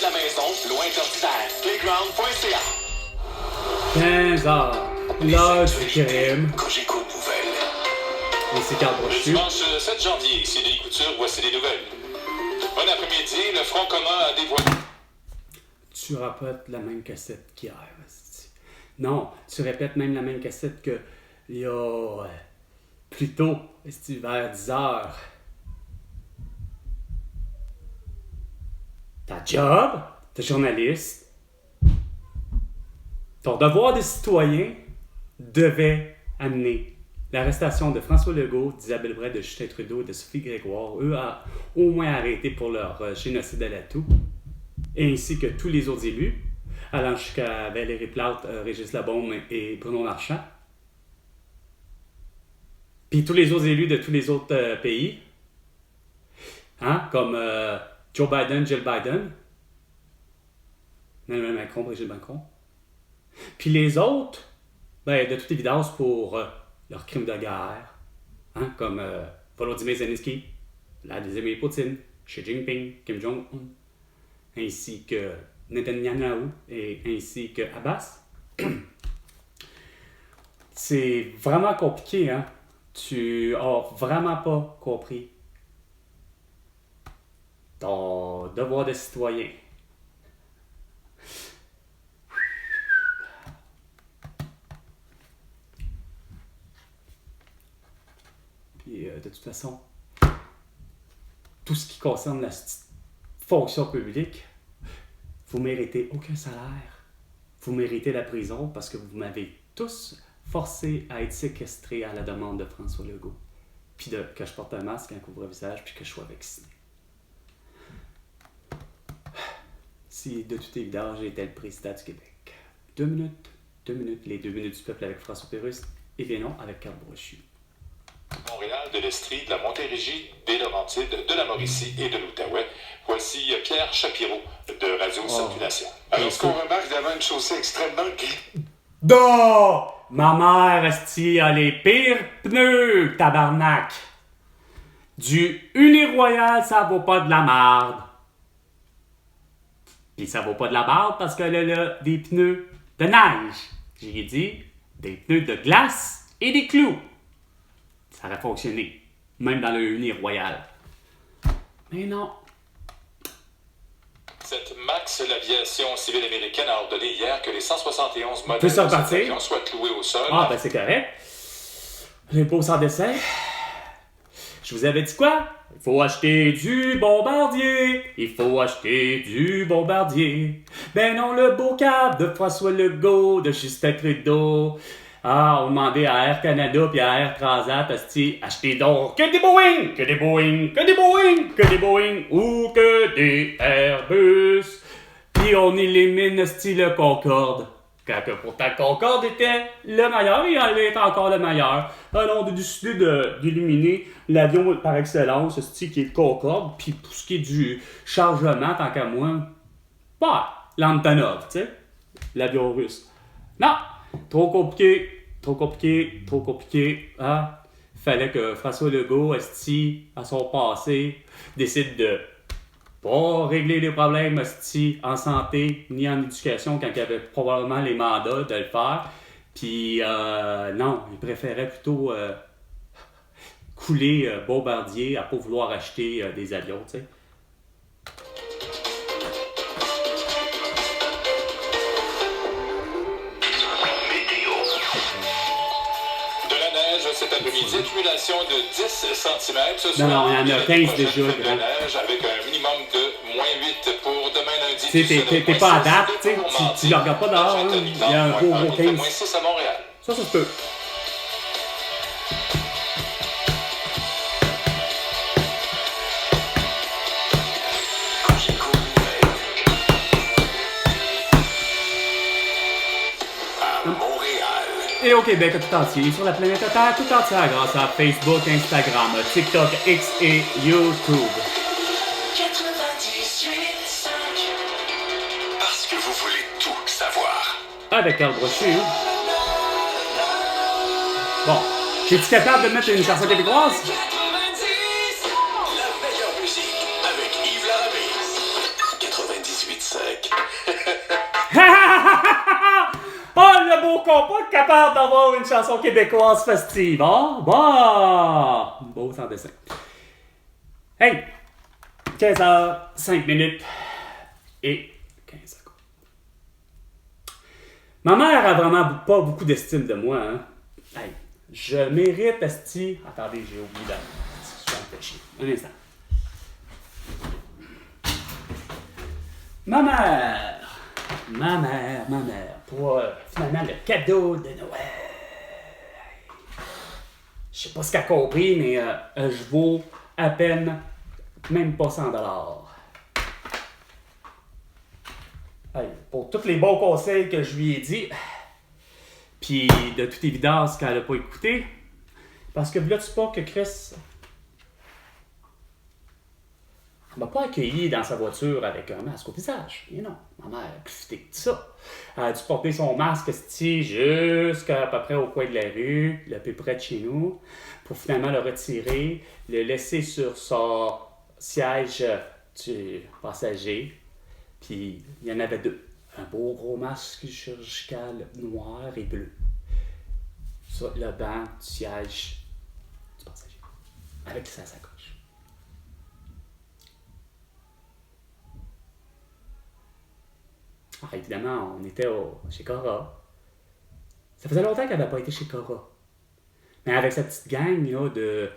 de la maison, loin de l'ordinaire. Playground.ca. 15 heures, l'heure du crime. Cogeco Nouvelles. Et c'est Carl Brochu. Dimanche 7 janvier, c'est des Couture, voici les nouvelles. Bon après-midi, le Front commun a dévoilé... Tu répètes la même cassette qu'hier. Non, tu répètes même la même cassette que il y a plus tôt, vers 10 heures. Ta job, t'es journaliste, ton devoir de citoyen devait amener l'arrestation de François Legault, d'Isabelle Bray, de Justin Trudeau, de Sophie Grégoire, eux à au moins arrêtés pour leur génocide à la toux, ainsi que tous les autres élus, allant jusqu'à Valérie Plante, Régis Labaume et Bruno Marchand. Puis tous les autres élus de tous les autres pays, hein, comme Joe Biden, Jill Biden, Emmanuel Macron, Brigitte Macron. Puis les autres, ben, de toute évidence, pour leurs crimes de guerre, hein, comme Volodymyr Zelensky, Vladimir Poutine, Xi Jinping, Kim Jong-un, ainsi que Netanyahu et ainsi que Abbas. C'est vraiment compliqué, hein? Tu as vraiment pas compris ton devoir de citoyen. Puis de toute façon, tout ce qui concerne la fonction publique, vous méritez aucun salaire. Vous méritez la prison parce que vous m'avez tous forcé à être séquestré à la demande de François Legault. Puis que je porte un masque, un couvre-visage, puis que je sois vacciné. Si de toute évidence j'étais le président du Québec. 2 minutes, les 2 minutes du peuple avec François Pérusse, et bien non avec Carl Brochu. Montréal, de l'Estrie, de la Montérégie, des Laurentides, de la Mauricie et de l'Outaouais. Voici Pierre Chapiro de Radio Circulation. Alors, ce qu'on remarque devant une chaussée extrêmement grise. Non! Ma mère, esti, a les pires pneus, tabarnak! Du Uniroyal, ça vaut pas de la marde. Puis ça vaut pas de la marde parce qu'elle a des pneus de neige. J'ai dit des pneus de glace et des clous. Ça aurait fonctionné, même dans le Uniroyal. Mais non. Cette Max, l'aviation civile américaine, a ordonné hier que les 171 modèles Peut de cet repartir? avion soient cloués au sol. Ah, ben c'est correct. L'impôt sans décès. Je vous avais dit quoi? Il faut acheter du bombardier. Il faut acheter du bombardier. Ben non, le beau cap de François Legault, de Justin Trudeau. Ah, on demandait à Air Canada puis à Air Transat, achetez donc que des Boeing, que des Boeing, que des Boeing, que des Boeing ou que des Airbus. Puis on élimine, le Concorde. Quand que pourtant Concorde était le meilleur, et il est encore le meilleur. Alors on a décidé d'éliminer l'avion par excellence, qui est le Concorde, puis pour ce qui est du chargement, tant qu'à moi, bah, l'Antonov, tu sais, l'avion russe. Non! Trop compliqué, hein? Fallait que François Legault, à son passé, décide de pas régler les problèmes, en santé, ni en éducation, quand il avait probablement les mandats de le faire. Puis, non, il préférait plutôt couler Bombardier à pas vouloir acheter des avions, tu sais. Cet après-midi, accumulation de 10 cm. Ce Non, soir, il y en a 15 déjà. De neige avec un minimum de moins 8 pour demain lundi. T'es pas à date, tu le regardes pas dehors, hein, il y a un gros 15. Moins 6 à Montréal. Ça se peut. Cogeco Nouvelles. À Montréal. Et au Québec tout entier, sur la planète Terre tout entière grâce à Facebook, Instagram, TikTok, X et YouTube. 98.5. Parce que vous voulez tout savoir. Avec Carl Brochu. Bon, j'ai-tu capable de mettre une chanson québécoise? La meilleure musique avec Yves Laramise. 18 sec. Oh, le beau compas capable d'avoir une chanson québécoise festive, hein? Bah! Beau sans dessin. Hey! 15h05 et 15 secondes. Ma mère a vraiment pas beaucoup d'estime de moi, hein? Hey, je mérite, esti... Attendez, j'ai oublié de... Je vais me faire chier. Un instant. Ma mère, pour finalement le cadeau de Noël. Je sais pas ce qu'elle a compris, mais je vaux à peine même pas 100 $. Hey, pour tous les bons conseils que je lui ai dit, puis de toute évidence qu'elle a pas écouté, parce que là-tu pas que Chris m'a pas accueilli dans sa voiture avec un masque au visage. Et non, ma mère a profité de ça. Elle a dû porter son masque jusqu'à peu près au coin de la rue, le plus près de chez nous, pour finalement le retirer, le laisser sur son siège du passager. Puis il y en avait deux. Un beau gros masque chirurgical noir et bleu. Sur le banc du siège du passager. Avec sa sacoche. Alors, évidemment, on était chez Cora. Ça faisait longtemps qu'elle n'avait pas été chez Cora. Mais avec sa petite gang là, de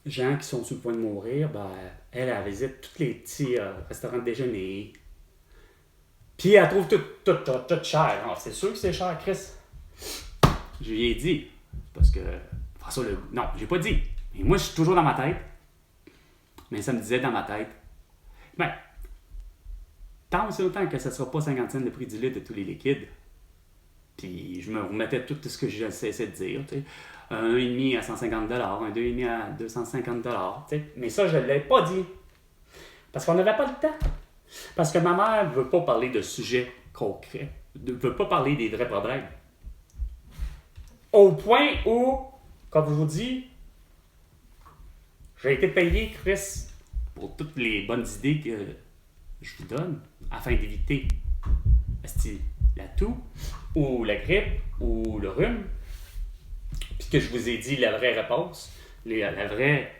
gens qui sont sur le point de mourir, ben, elle visite tous les petits restaurants de déjeuner. Puis elle trouve tout cher. Non, c'est sûr que c'est cher, Chris. Je lui ai dit. Parce que. François Legault. Non, j'ai pas dit. Mais moi, je suis toujours dans ma tête. Mais ça me disait dans ma tête. Ben. Tant aussi longtemps que ça ne sera pas 50 cents de prix du litre de tous les liquides. Puis je me remettais tout ce que je cessais de dire. T'sais. Un 1,5 à 150 $, un 2,5 à 250 $. Mais ça, je ne l'ai pas dit. Parce qu'on n'avait pas le temps. Parce que ma mère ne veut pas parler de sujets concrets. Ne veut pas parler des vrais problèmes. Au point où, comme je vous dis, j'ai été payé, Chris, pour toutes les bonnes idées que je vous donne, afin d'éviter la toux, ou la grippe, ou le rhume, puis que je vous ai dit la vraie réponse, la vraie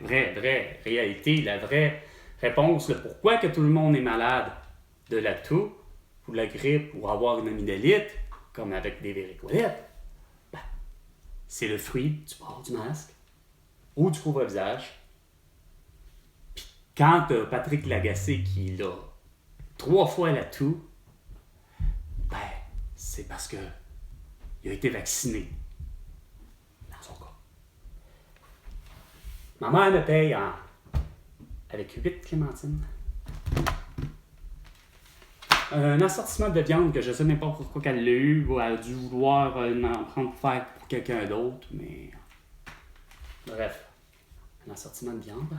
réalité, la vraie réponse, le pourquoi que tout le monde est malade de la toux, ou de la grippe, ou avoir une amygdalite, comme avec des véricolettes, ben, c'est le fruit du port du masque, ou du couvre-visage. Puis quand Patrick Lagacé, qui l'a 3 fois la toux, ben, c'est parce que il a été vacciné. Dans son cas. Ma mère me paye avec 8 clémentines. Un assortiment de viande que je ne sais même pas pourquoi qu'elle l'a eu, ou elle a dû vouloir en prendre faire pour quelqu'un d'autre, mais... Bref, un assortiment de viande.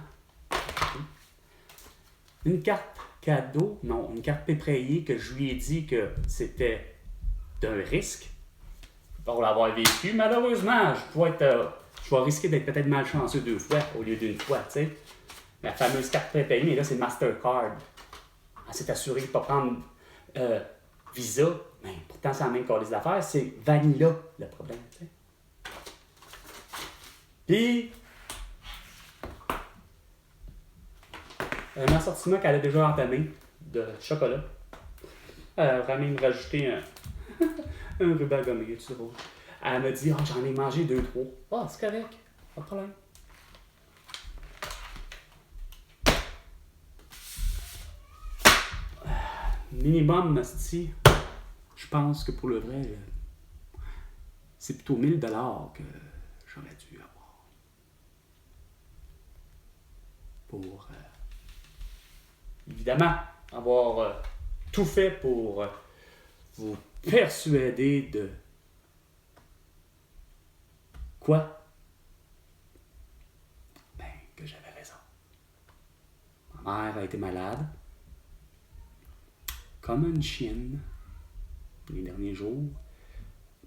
Une carte cadeau, non, une carte péprayée que je lui ai dit que c'était d'un risque pour l'avoir vécu. Malheureusement, je vais risquer d'être peut-être malchanceux 2 fois au lieu d'une fois, tu sais. La fameuse carte prépayée, mais là, c'est Mastercard. Elle s'est assurée de ne pas prendre Visa, mais pourtant, c'est la même calice d'affaires. C'est Vanilla, le problème, tu sais. Puis, un assortiment qu'elle a déjà entamé de chocolat. Elle va même rajouter un ruban gommé, tu vois. Elle m'a dit, j'en ai mangé 2-3. Ah, c'est correct, pas de problème. Minimum, je pense que pour le vrai, c'est plutôt 1000 $ que j'aurais dû avoir. Pour, évidemment, avoir tout fait pour vous persuader de quoi? Ben, que j'avais raison. Ma mère a été malade. Comme une chienne les derniers jours,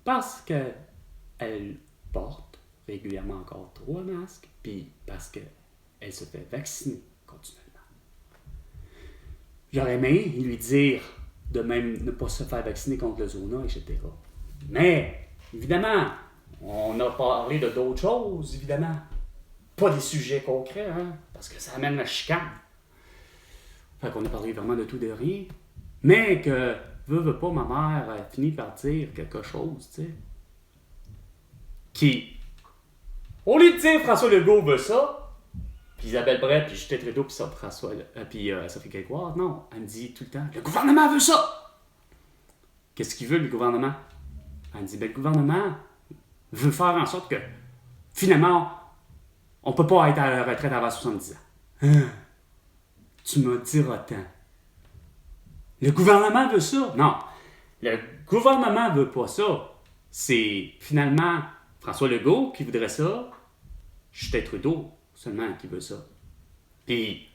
parce qu'elle porte régulièrement encore 3 masques, puis parce qu'elle se fait vacciner continuellement. J'aurais aimé lui dire de même ne pas se faire vacciner contre le zona, etc. Mais, évidemment, on a parlé de d'autres choses, évidemment. Pas des sujets concrets, hein, parce que ça amène la chicane. Fait qu'on a parlé vraiment de tout de rien. Mais que, veut pas, ma mère a fini par dire quelque chose, tu sais. Qui, au lieu de dire François Legault veut ça, puis Isabelle Brett, puis Justin Trudeau, puis Sophie Grégoire, non, elle me dit tout le temps, le gouvernement veut ça! Qu'est-ce qu'il veut, le gouvernement? Elle me dit, ben, le gouvernement veut faire en sorte que, finalement, on peut pas être à la retraite avant 70 ans. Hein? Tu me diras tant. Le gouvernement veut ça? Non. Le gouvernement veut pas ça. C'est finalement François Legault qui voudrait ça. Justin Trudeau seulement qui veut ça. Puis,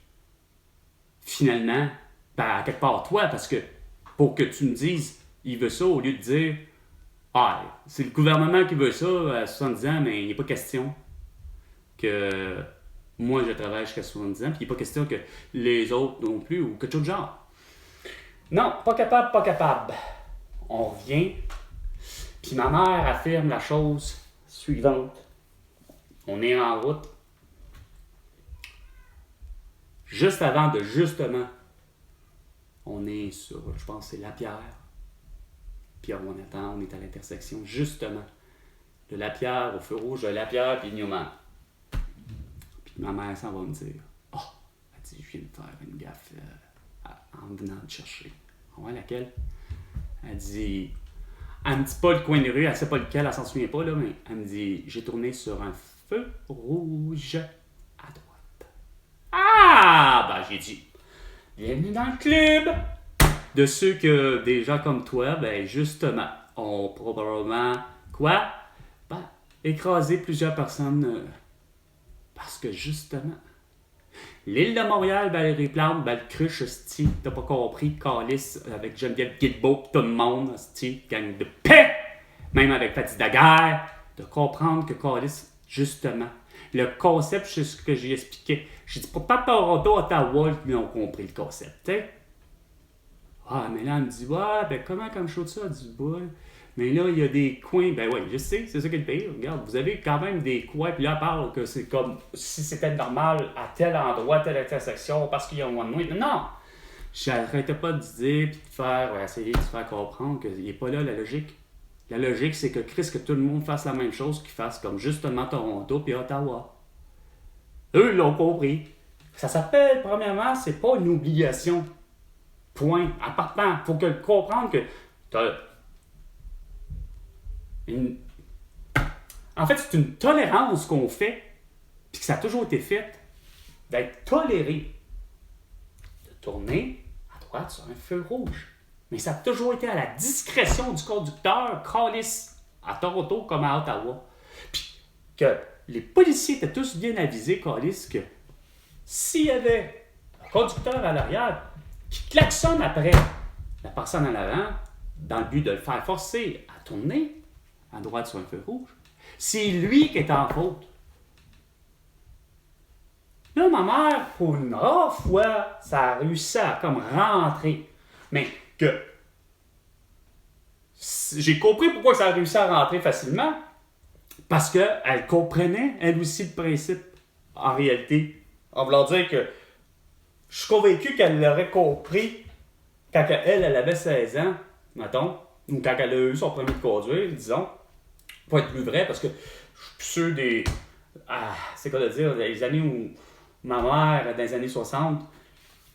finalement, ben, à quelque part toi, parce que pour que tu me dises il veut ça, au lieu de dire ah, c'est le gouvernement qui veut ça à 70 ans, mais il n'est pas question que moi je travaille jusqu'à 70 ans, puis il n'est pas question que les autres non plus, ou quelque chose de genre. Non, pas capable, pas capable. On revient, puis ma mère affirme la chose suivante. On est en route. Juste avant de justement, on est sur, je pense c'est Lapierre. Puis on attend, on est à l'intersection justement de Lapierre au feu rouge de Lapierre puis Newman. Puis ma mère s'en va me dire « Oh, elle dit, je viens de faire une gaffe en venant te chercher. » Ouais, laquelle? Elle dit, elle me dit pas le coin de rue, elle sait pas lequel, elle s'en souvient pas, là, mais elle me dit, j'ai tourné sur un feu rouge à droite. Ah! Ben, j'ai dit, bienvenue dans le club! De ceux que des gens comme toi, ben, justement, ont probablement, quoi? Ben, écrasé plusieurs personnes parce que, justement, l'île de Montréal, Valérie Plante, ben, le cruche, hostie, t'as pas compris, Calice, avec Geneviève Guilbeault, tout le monde, hostie, gang de paix! Même avec Fatih Daguerre, de comprendre que Calice, justement, le concept, c'est ce que j'ai expliqué. J'ai dit, pas Toronto, Ottawa, qui ont compris le concept, tu sais. Ah, mais là, elle me dit, ouais, ben comment comme chose ça, du bois? Mais là, il y a des coins, ben oui, je sais, c'est ça qui est le pire. Regarde, vous avez quand même des coins, puis là, elle parle que c'est comme si c'était normal à tel endroit, telle intersection, parce qu'il y a un one way. Non! J'arrêtais pas de dire, puis de faire, essayer de se faire comprendre qu'il n'est pas là la logique. La logique, c'est que Chris, que tout le monde fasse la même chose, qu'ils fassent comme justement Toronto puis Ottawa. Eux, ils l'ont compris. Ça s'appelle, premièrement, c'est pas une obligation. Point. En partant, il faut comprendre que t'as une... En fait, c'est une tolérance qu'on fait, puis que ça a toujours été fait, d'être toléré. De tourner à droite sur un feu rouge. Mais ça a toujours été à la discrétion du conducteur, calice, à Toronto comme à Ottawa. Puis que les policiers étaient tous bien avisés, calice, que s'il y avait un conducteur à l'arrière qui klaxonne après la personne en avant, dans le but de le faire forcer à tourner à droite sur un feu rouge, c'est lui qui est en faute. Là, ma mère, pour une rare fois, ça a réussi à comme rentrer. Mais que j'ai compris pourquoi ça a réussi à rentrer facilement. Parce qu'elle comprenait, elle aussi, le principe, en réalité. En voulant dire que je suis convaincu qu'elle l'aurait compris quand elle avait 16 ans, mettons, ou quand elle a eu son permis de conduire, disons. Pas être plus vrai, parce que je suis plus sûr des... c'est quoi de dire, les années où ma mère, dans les années 60,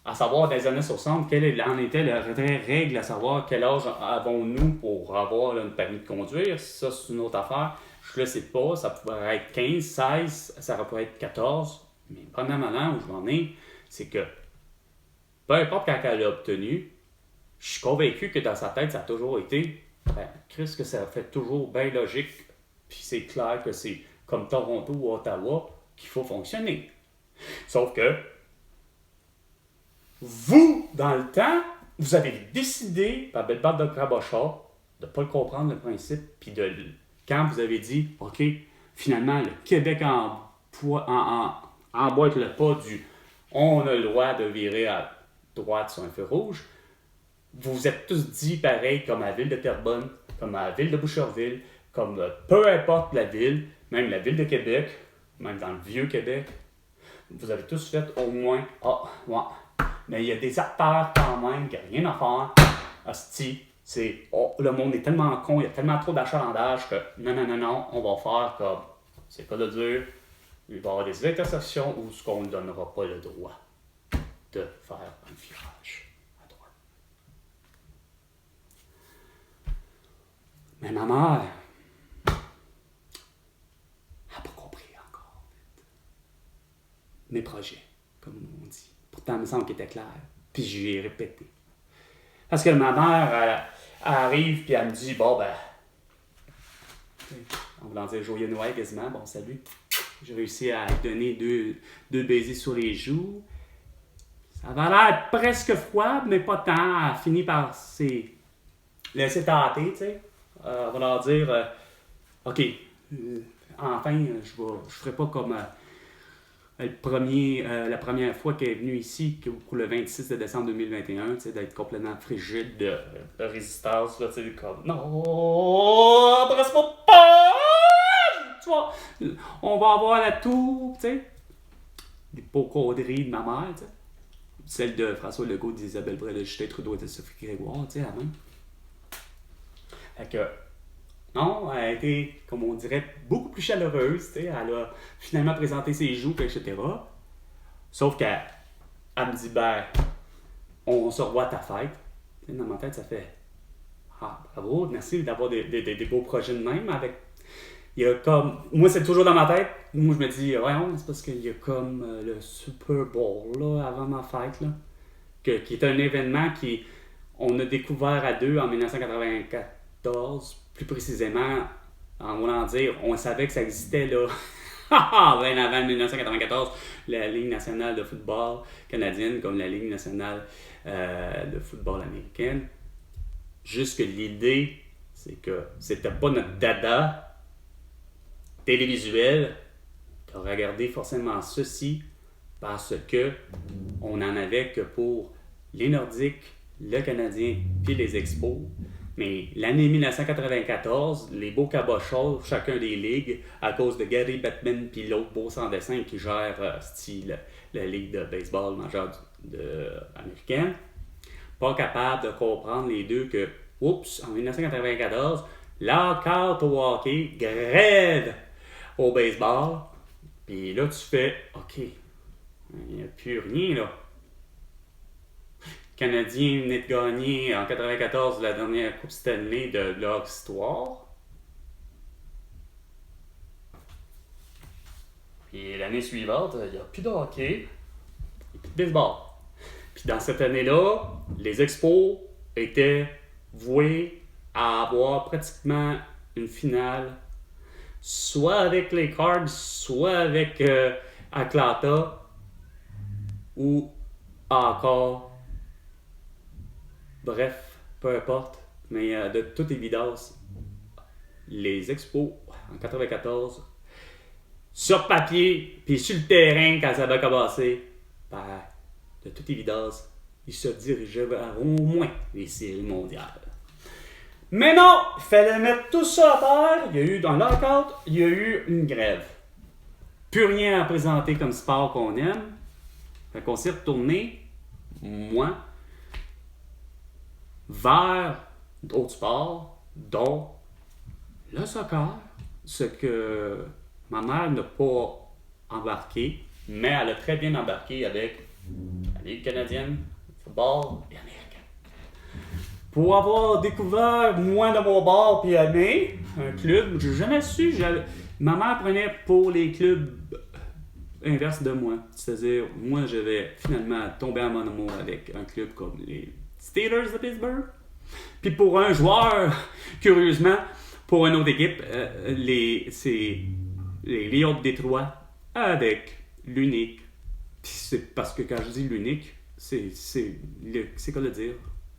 à savoir dans les années 60, quelle en était la vraie règle, à savoir quel âge avons-nous pour avoir un permis de conduire. Ça, c'est une autre affaire. Je ne le sais pas, ça pourrait être 15, 16, ça pourrait être 14. Mais premièrement, là où je m'en ai, c'est que peu importe quand elle l'a obtenu, je suis convaincu que dans sa tête, ça a toujours été Chris, que ça fait toujours bien logique, puis c'est clair que c'est comme Toronto ou Ottawa qu'il faut fonctionner. Sauf que vous, dans le temps, vous avez décidé, par belle barre de crabochard, de ne pas le comprendre, le principe, puis quand vous avez dit, OK, finalement, le Québec emboîte le pas du « on a le droit de virer à droite sur un feu rouge », vous vous êtes tous dit pareil, comme à la ville de Terrebonne, comme à la ville de Boucherville, comme peu importe la ville, même la ville de Québec, même dans le vieux Québec, vous avez tous fait au moins « Ah, ouais, mais il y a des acteurs quand même qui n'ont rien à faire. Hostie, le monde est tellement con, il y a tellement trop d'achalandage que non, on va faire comme, c'est pas de dire, il va y avoir des intersections où ce qu'on ne donnera pas le droit de faire un virage à droite. » Mais ma mère n'a pas compris encore mes projets, comme on dit. Pourtant, il me semble qu'il était clair. Puis je lui ai répété. Parce que ma mère, elle arrive, puis elle me dit, bon, ben, en voulant dire joyeux Noël quasiment, bon, salut. J'ai réussi à lui donner deux baisers sur les joues. Ça avait l'air presque froid, mais pas tant. Elle finit par laisser tâter, tu sais. En voulant dire, OK, enfin, je ferai pas comme la première fois qu'elle est venue ici, pour le 26 de décembre 2021, d'être complètement frigide de résistance, là, comme « Non, embrasse-moi pas! Tu vois, on va avoir la tour, tu sais. » Des paucoderies de ma mère, tu sais. Celle de François Legault, d'Isabelle Brel, de Justin Trudeau et de Sophie Grégoire, tu sais, la même. Fait que, non, elle a été, comme on dirait, beaucoup plus chaleureuse, tu sais. Elle a finalement présenté ses joues, etc. Sauf qu'elle me dit, ben, on se revoit à ta fête. Et dans ma tête, ça fait, ah, bravo, merci d'avoir des beaux projets de même. Il y a comme, moi, c'est toujours dans ma tête. Moi, je me dis, voyons, c'est parce qu'il y a comme le Super Bowl, là, avant ma fête, là, qui est un événement on a découvert à deux en 1994. Plus précisément, en voulant dire, on savait que ça existait là, bien avant 1994, la Ligue nationale de football canadienne comme la Ligue nationale de football américaine. Juste que l'idée, c'est que c'était pas notre dada télévisuel qui a regardé forcément ceci parce que on en avait que pour les Nordiques, le Canadien puis les Expos. Mais l'année 1994, les beaux cabochons, chacun des ligues, à cause de Gary Bettman puis l'autre beau sans dessin qui gère la ligue de baseball majeure américaine, pas capable de comprendre les deux que, oups, en 1994, lockout au hockey, grève au baseball, puis là tu fais, OK, il n'y a plus rien là. Canadien venait de gagner en 94 la dernière Coupe Stanley de leur histoire. Puis l'année suivante, il n'y a plus de hockey et plus de baseball. Puis dans cette année-là, les Expos étaient voués à avoir pratiquement une finale, soit avec les Cards, soit avec Atlanta, ou encore. Bref, peu importe, mais de toute évidence, les Expos en 94, sur papier, puis sur le terrain quand ça va commencer, ben, de toute évidence, ils se dirigeaient vers au moins les séries mondiales. Mais non, il fallait mettre tout ça à terre. Il y a eu, dans le lockout, il y a eu une grève. Plus rien à présenter comme sport qu'on aime. Fait qu'on s'est retourné, moi, vers d'autres sports, dont le soccer, ce que ma mère n'a pas embarqué, mais elle a très bien embarqué avec la Ligue canadienne, le football et américain. Pour avoir découvert moins de mon bord puis aimé un club, j'ai jamais su, ma mère prenait pour les clubs inverse de moi. C'est-à-dire, moi, je vais finalement tomber en mon amour avec un club comme les Steelers de Pittsburgh. Puis pour un joueur, curieusement, pour une autre équipe, c'est les Lions de Détroit avec l'unique. Puis c'est parce que quand je dis l'unique, c'est quoi le dire?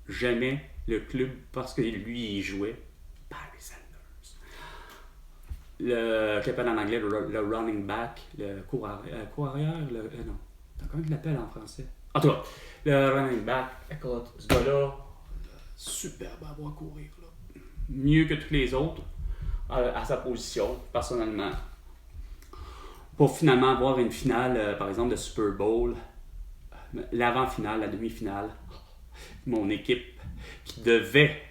Jamais le club, parce que lui, il jouait Barry Sanders. Je l'appelle en anglais le running back, le court arrière, non. Comment il l'appelle en français? En tout cas, le running back, écoute, ce gars-là, superbe à voir courir. Là. Mieux que tous les autres à sa position, personnellement. Pour finalement avoir une finale, par exemple, de Super Bowl, l'avant-finale, la demi-finale, mon équipe qui devait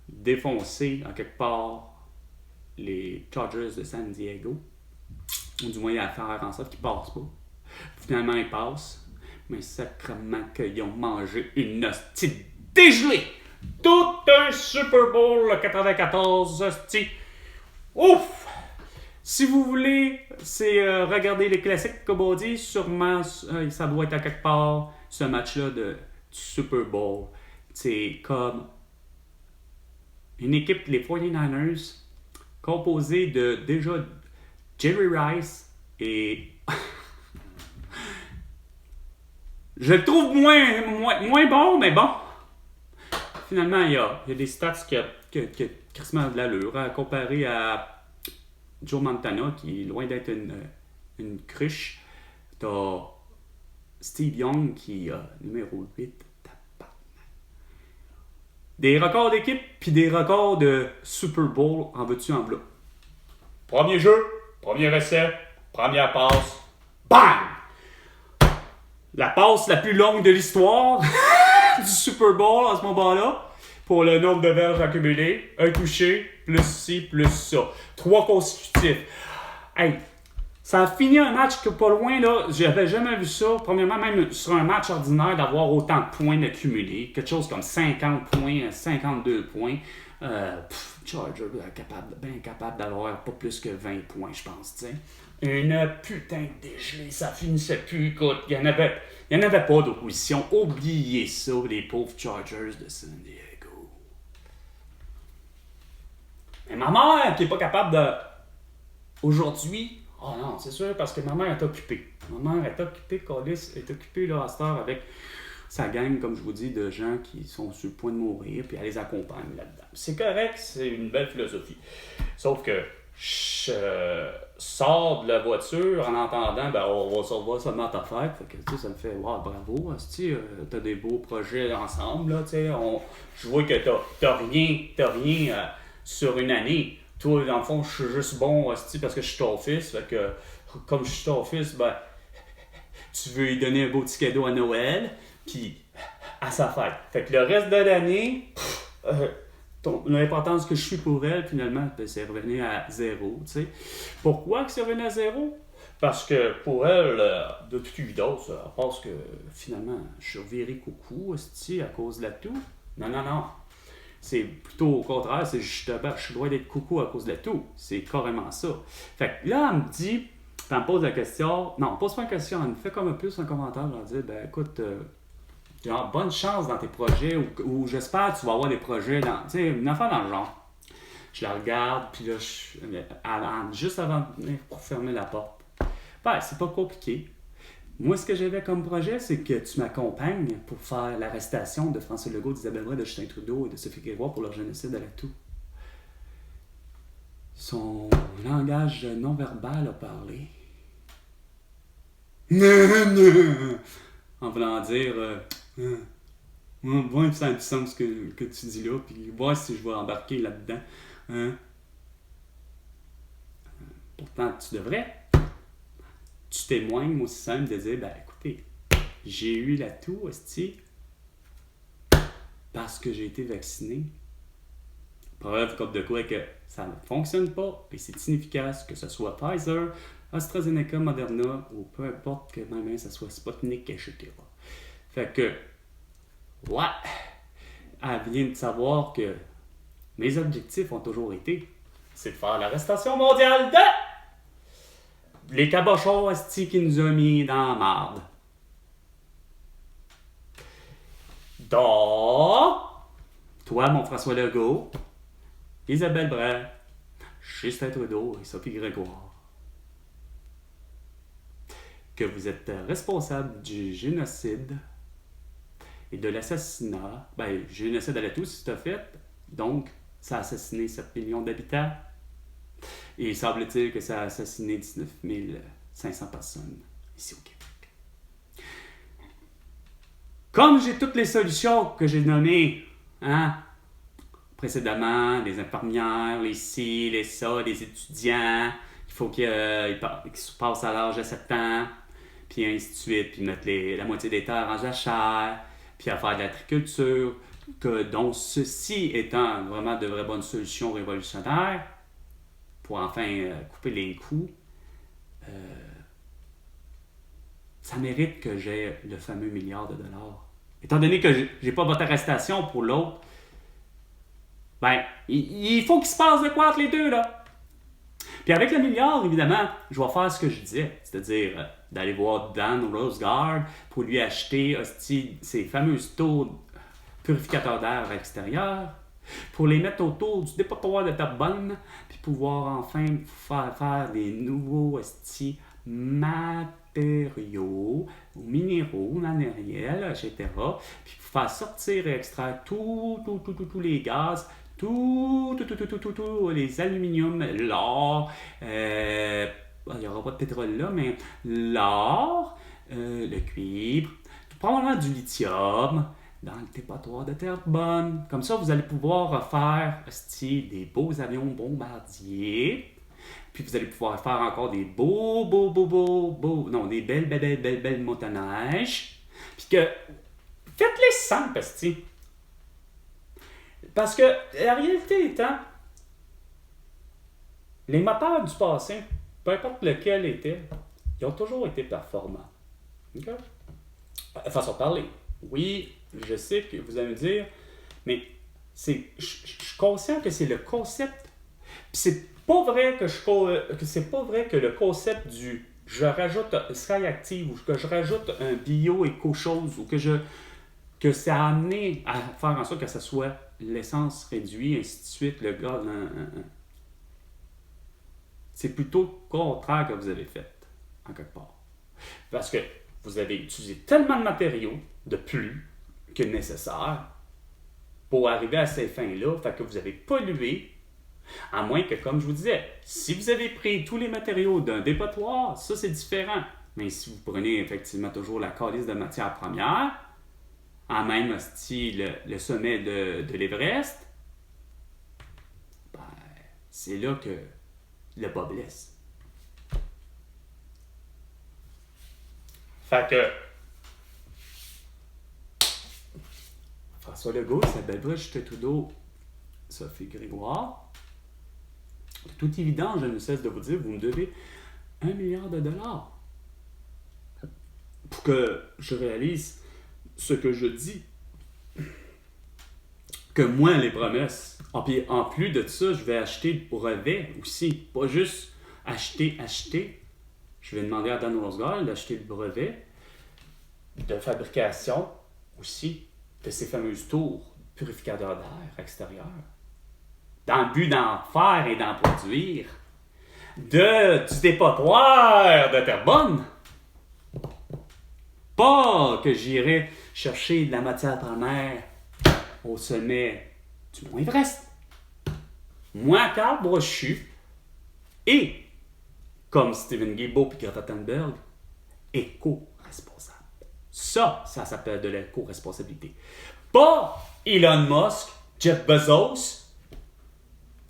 défoncer en quelque part les Chargers de San Diego, ou du moins à faire en sorte qu'ils passent pas. Finalement, ils passent, mais sacrément qu'ils ont mangé une hostie dégelée. Tout un Super Bowl, le 94, hostie. Ouf! Si vous voulez, c'est regarder les classiques, comme on dit, sûrement, ça doit être à quelque part, ce match-là du Super Bowl. C'est comme une équipe, les 49ers, composée de déjà Jerry Rice et... Je le trouve moins bon, mais bon. Finalement, il y a des stats qui ont quasiment de l'allure, comparé à Joe Montana, qui est loin d'être une cruche. T'as Steve Young, qui est numéro 8. Des records d'équipe, puis des records de Super Bowl, en veux-tu, en v'là. Premier jeu, premier essai, première passe, bang! La passe la plus longue de l'histoire du Super Bowl à ce moment-là, pour le nombre de verges accumulés. Un touché, plus ci, plus ça. 3 consécutifs. Hey, ça a fini un match que pas loin, là, j'avais jamais vu ça. Premièrement, même sur un match ordinaire, d'avoir autant de points accumulés. Quelque chose comme 50 points, 52 points. Charger, bien capable d'avoir pas plus que 20 points, je pense, tu sais. Une putain de dégelée, ça finissait plus, écoute, il y en avait pas d'opposition. Oubliez ça, les pauvres Chargers de San Diego. Mais ma mère, qui est pas capable de... Aujourd'hui... Oh non, c'est sûr, parce que ma mère est occupée. Ma mère est occupée, Callis est occupée là, à cette heure avec sa gang, comme je vous dis, de gens qui sont sur le point de mourir, puis elle les accompagne là-dedans. C'est correct, c'est une belle philosophie. Sauf que je sors de la voiture en entendant, ben on va se revoir seulement à ta fête. Fait que, tu sais, ça me fait, wow, bravo, t'as des beaux projets ensemble, là, tu sais. Je vois que t'as rien sur une année. Toi, dans le fond, je suis juste bon parce que je suis ton fils. Fait que, comme je suis ton fils, ben, tu veux lui donner un beau petit cadeau à Noël, puis à sa fête. Fait que le reste de l'année, l'importance que je suis pour elle, finalement, ben, c'est revenu à 0. T'sais. Pourquoi que c'est revenu à 0? Parce que pour elle, de toute évidence, elle pense que finalement, je suis reviré coucou à cause de la toux. Non. C'est plutôt au contraire, c'est justement, je suis loin d'être coucou à cause de la toux. C'est carrément ça. Fait que là, elle me dit, elle me pose la question, non, pose pas une question, elle me fait comme un plus un commentaire, elle me dit, ben écoute, genre, bonne chance dans tes projets, ou j'espère que tu vas avoir des projets dans, tu sais, une affaire dans le genre. Je la regarde, puis là, juste avant de venir pour fermer la porte. Ben, c'est pas compliqué. Moi, ce que j'avais comme projet, c'est que tu m'accompagnes pour faire l'arrestation de François Legault, d'Isabelle Roy, de Justin Trudeau et de Sophie Grégoire pour leur génocide à la toux. Son langage non-verbal a parlé. En voulant dire, voir ça a du sens que tu dis là, puis voir si je vais embarquer là-dedans. Pourtant, tu devrais. Tu témoignes, moi aussi simple, de dire, ben écoutez, j'ai eu la toux, parce que j'ai été vacciné. Preuve comme de quoi que ça ne fonctionne pas, et c'est inefficace, que ce soit Pfizer, AstraZeneca, Moderna, ou peu importe que même ça soit Sputnik, etc. Fait que, ouais, elle vient de savoir que mes objectifs ont toujours été, c'est de faire l'arrestation mondiale de les cabochons qui nous ont mis dans la marde. Donc, toi, mon François Legault, Isabelle Bray, Justin Trudeau et Sophie Grégoire, que vous êtes responsable du génocide et de l'assassinat. Ben, génocide à la toux, si tu as fait. Donc, ça a assassiné 7 millions d'habitants. Et il semble-t-il que ça a assassiné 19 500 personnes ici au Québec. comme j'ai toutes les solutions que j'ai nommées, hein, précédemment, les infirmières, les ci, les ça, les étudiants, il faut qu'ils passent à l'âge de 7 ans, puis ainsi de suite, puis mettre la moitié des terres en jachère, puis à faire de l'agriculture, dont ceci étant vraiment de vraies bonnes solutions révolutionnaires pour enfin couper les coûts, ça mérite que j'ai le fameux milliard de dollars. Étant donné que j'ai pas votre arrestation pour l'autre, ben, il faut qu'il se passe de quoi entre les deux, là. Puis avec le milliard, évidemment, je vais faire ce que je disais, c'est-à-dire d'aller voir Dan Roseguard pour lui acheter ces fameuses tours purificateurs d'air extérieur, pour les mettre autour du dépotoir de Terrebonne, puis pouvoir enfin faire des nouveaux matériaux, minéraux, matériels, etc. Puis faire sortir et extraire tous les gaz, tous les aluminiums, l'or, il n'y aura pas de pétrole là, mais l'or, le cuivre, probablement du lithium, dans le dépotoir de Terrebonne. Comme ça, vous allez pouvoir faire des beaux avions bombardiers. Puis vous allez pouvoir faire encore des des belles motoneiges. Puis que, faites-les simples, esti. Parce que, la réalité étant, les moteurs du passé, peu importe lequel était, ils ont toujours été performants. OK? Façon de parler. Oui, je sais que vous allez me dire, mais je suis conscient que c'est le concept. Puis c'est pas vrai que c'est pas vrai que le concept du je rajoute Sky Active ou que je rajoute un bio éco-chose ou que ça a amené à faire en sorte que ça soit l'essence réduite, ainsi de suite, le gaz. C'est plutôt le contraire que vous avez fait, en quelque part. Parce que vous avez utilisé tellement de matériaux de plus que nécessaire pour arriver à ces fins-là, fait que vous avez pollué, à moins que, comme je vous disais, si vous avez pris tous les matériaux d'un dépotoir, ça c'est différent. Mais si vous prenez effectivement toujours la calice de matière première, en même style le sommet de l'Everest, ben, c'est là que le bas blesse. Fait que François Legault, Isabelle Bouche, Justin Trudeau, Sophie Grégoire, de toute évidence, je ne cesse de vous dire, vous me devez $1 milliard pour que je réalise ce que je dis. Que moi, les promesses. Puis en plus de ça, je vais acheter le brevet aussi. Pas juste acheter. Je vais demander à Dan Roseguard d'acheter le brevet de fabrication aussi de ces fameuses tours purificateurs d'air extérieur. Dans le but d'en faire et d'en produire du dépotoir de Terrebonne. Pas que j'irai chercher de la matière première au sommet du Mont Everest. Moi, Carl Brochu, et comme Stephen Guilbeault et Greta Thunberg, éco-responsable. Ça s'appelle de l'éco-responsabilité. Pas Elon Musk, Jeff Bezos,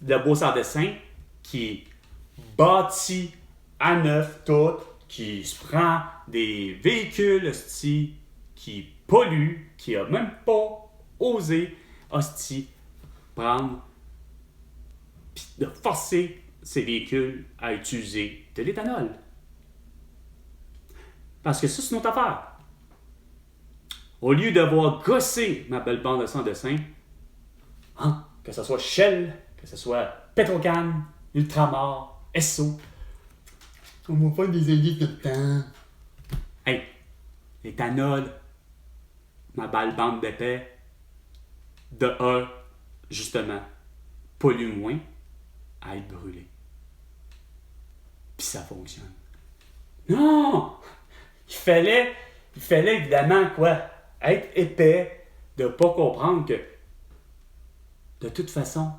le beau sans dessin, qui bâtit à neuf tout, qui se prend des véhicules hostie, qui polluent, qui a même pas osé hostie prendre pis de forcer ces véhicules à utiliser de l'éthanol. Parce que ça, c'est notre affaire. Au lieu d'avoir gossé ma belle bande de sans dessin, que ce soit Shell, que ce soit Petrocan, Ultramar, Esso, on va faire des alliés tout le temps. Hey, l'éthanol, ma belle bande d'épais, justement, pollue moins à être brûlé. Puis ça fonctionne. Non! Il fallait évidemment être épais, de ne pas comprendre que de toute façon,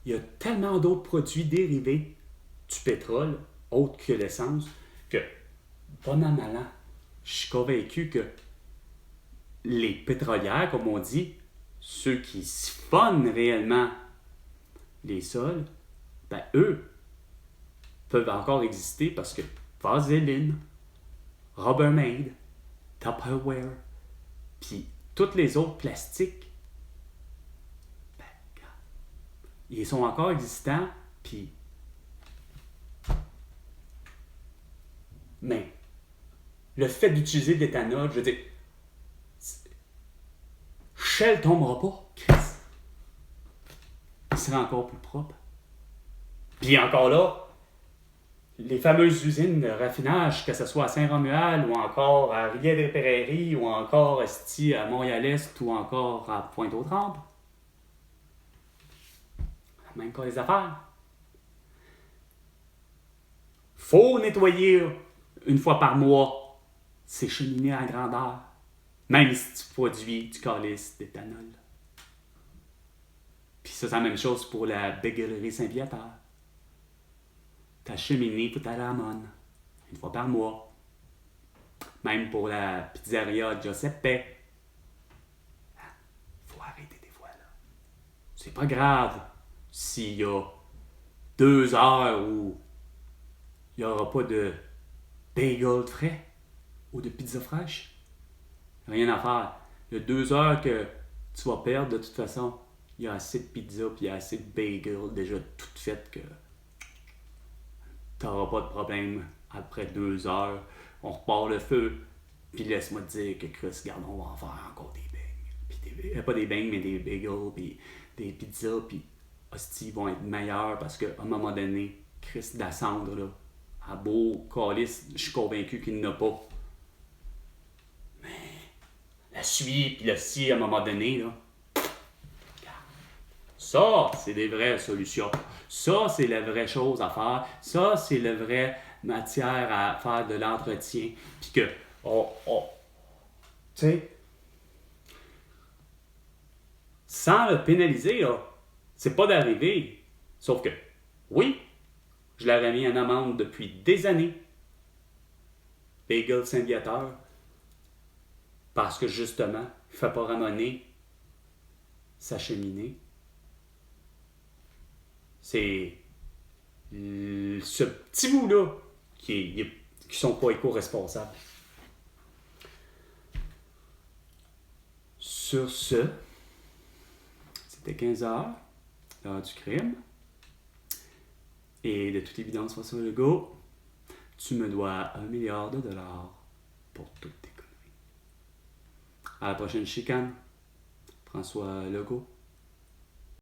il y a tellement d'autres produits dérivés du pétrole, autres que l'essence, que, bon an, mal an, je suis convaincu que les pétrolières, comme on dit, ceux qui siphonnent réellement les sols, ben eux peuvent encore exister parce que Vaseline, Rubbermaid, Tupperware, puis tous les autres plastiques, ben, regarde, ils sont encore existants, puis mais le fait d'utiliser de l'éthanol, je veux dire, Shell tombera pas, Chris. Il sera encore plus propre. Puis encore là, les fameuses usines de raffinage, que ce soit à Saint-Romuald ou encore à Rivière-des-Prairies ou encore à Montréal-Est ou encore à Pointe-aux-Trembles, même pas les affaires. Faut nettoyer une fois par mois ces cheminées à grandeur, même si tu produis du calice d'éthanol. Puis ça, c'est la même chose pour la Baguelerie Saint-Viateur. Ta cheminée tout à la monne, une fois par mois. Même pour la pizzeria Giuseppe. Faut arrêter des fois, là. C'est pas grave s'il y a 2 heures où il n'y aura pas de bagel frais ou de pizza fraîche. Rien à faire. Il y a 2 heures que tu vas perdre, de toute façon. Il y a assez de pizza puis il y a assez de bagel déjà toutes faites que t'auras pas de problème. Après 2 heures, on repart le feu. Puis laisse-moi te dire que Chris, regarde, on va en faire encore des beignes. Puis pas des beignes, mais des bagels, puis des pizzas, puis hostie vont être meilleurs parce qu'à un moment donné, Chris d'Assandre, là, à beau calice, je suis convaincu qu'il n'y en a pas. Mais la suie, puis le si à un moment donné, là, ça, c'est des vraies solutions. Ça, c'est la vraie chose à faire. Ça, c'est la vraie matière à faire de l'entretien. Puis que, tu sais, sans le pénaliser, là, c'est pas d'arriver. Sauf que, oui, je l'aurais mis en amende depuis des années. Bagel Saint-Viateur. Parce que, justement, il ne fait pas ramoner sa cheminée. C'est ce petit bout-là qui sont pas éco-responsables. Sur ce, c'était 15 heures, l'heure du crime. Et de toute évidence, François Legault, tu me dois $1 milliard pour toutes tes conneries. À la prochaine chicane, François Legault.